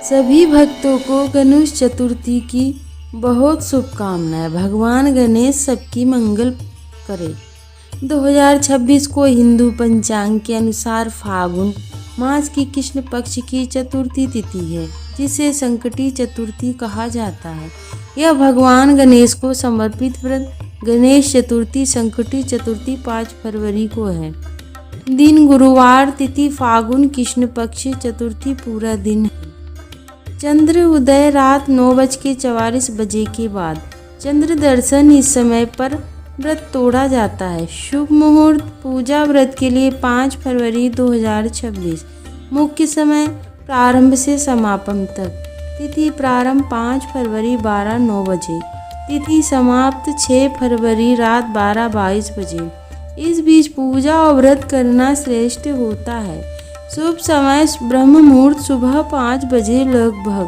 सभी भक्तों को गणेश चतुर्थी की बहुत शुभकामनाएं। भगवान गणेश सबकी मंगल करे। 2026 को हिंदू पंचांग के अनुसार फागुन मास की कृष्ण पक्ष की चतुर्थी तिथि है, जिसे संकटी चतुर्थी कहा जाता है। यह भगवान गणेश को समर्पित व्रत गणेश चतुर्थी संकटी चतुर्थी 5 फरवरी को है। दिन गुरुवार, तिथि फागुन कृष्ण पक्ष चतुर्थी, पूरा दिन है। चंद्र उदय रात 9:44 के बाद। चंद्र दर्शन इस समय पर व्रत तोड़ा जाता है। शुभ मुहूर्त पूजा व्रत के लिए 5 फरवरी 2026। मुख्य समय प्रारंभ से समापन तक। तिथि प्रारंभ 5 फरवरी 12:09 बजे। तिथि समाप्त 6 फरवरी रात 12:22 बजे। इस बीच पूजा और व्रत करना श्रेष्ठ होता है। शुभ समय ब्रह्म मुहूर्त सुबह 5 बजे लगभग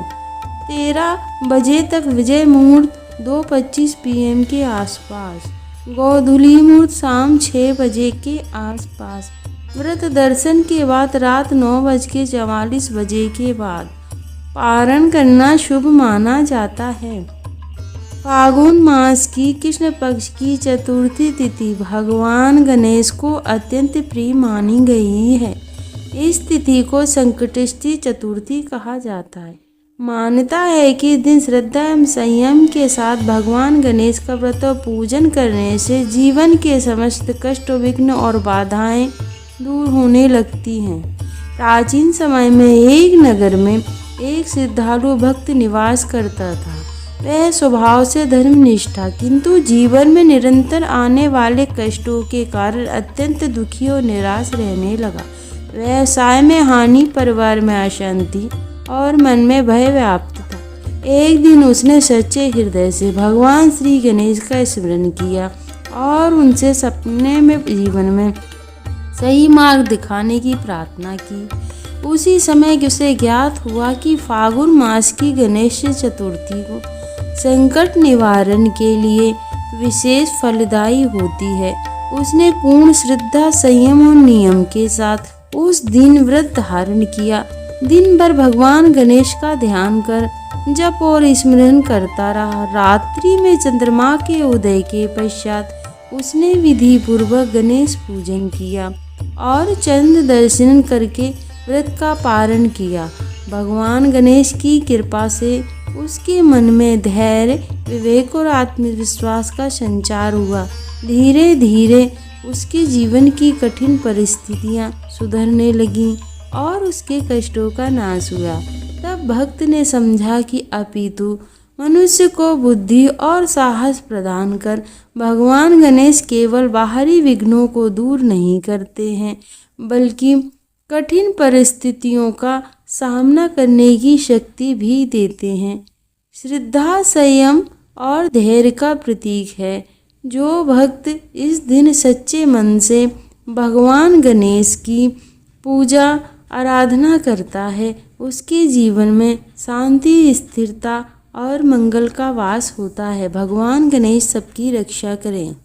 13 बजे तक। विजय मुहूर्त 2:25 PM के आसपास। गोधूली मुहूर्त शाम 6 बजे के आसपास। व्रत दर्शन के बाद रात 9:44 बजे के बाद पारण करना शुभ माना जाता है। फागुन मास की कृष्ण पक्ष की चतुर्थी तिथि भगवान गणेश को अत्यंत प्रिय मानी गई है। इस तिथि को संकष्टी चतुर्थी कहा जाता है। मान्यता है कि इस दिन श्रद्धा एवं संयम के साथ भगवान गणेश का व्रत और पूजन करने से जीवन के समस्त कष्ट, विघ्न और बाधाएं दूर होने लगती हैं। प्राचीन समय में एक नगर में एक श्रद्धालु भक्त निवास करता था। वह स्वभाव से धर्मनिष्ठ था, किंतु जीवन में निरंतर आने वाले कष्टों के कारण अत्यंत दुखी और निराश रहने लगा। व्यवसाय में हानि, परिवार में अशांति और मन में भय व्याप्त था। एक दिन उसने सच्चे हृदय से भगवान श्री गणेश का स्मरण किया और उनसे सपने में जीवन में सही मार्ग दिखाने की प्रार्थना की। उसी समय उसे ज्ञात हुआ कि फागुन मास की गणेश चतुर्थी को संकट निवारण के लिए विशेष फलदायी होती है। उसने पूर्ण श्रद्धा, संयम और नियम के साथ उस दिन व्रत धारण किया। दिन भर भगवान गणेश का ध्यान कर जप और स्मरण करता रहा। रात्रि में चंद्रमा के उदय के पश्चात उसने विधि पूर्वक गणेश पूजन किया और चंद्र दर्शन करके व्रत का पारण किया। भगवान गणेश की कृपा से उसके मन में धैर्य, विवेक और आत्मविश्वास का संचार हुआ। धीरे धीरे उसके जीवन की कठिन परिस्थितियां सुधरने लगीं और उसके कष्टों का नाश हुआ। तब भक्त ने समझा कि अपितु मनुष्य को बुद्धि और साहस प्रदान कर भगवान गणेश केवल बाहरी विघ्नों को दूर नहीं करते हैं, बल्कि कठिन परिस्थितियों का सामना करने की शक्ति भी देते हैं। श्रद्धा, संयम और धैर्य का प्रतीक है। जो भक्त इस दिन सच्चे मन से भगवान गणेश की पूजा आराधना करता है, उसके जीवन में शांति, स्थिरता और मंगल का वास होता है। भगवान गणेश सबकी रक्षा करें।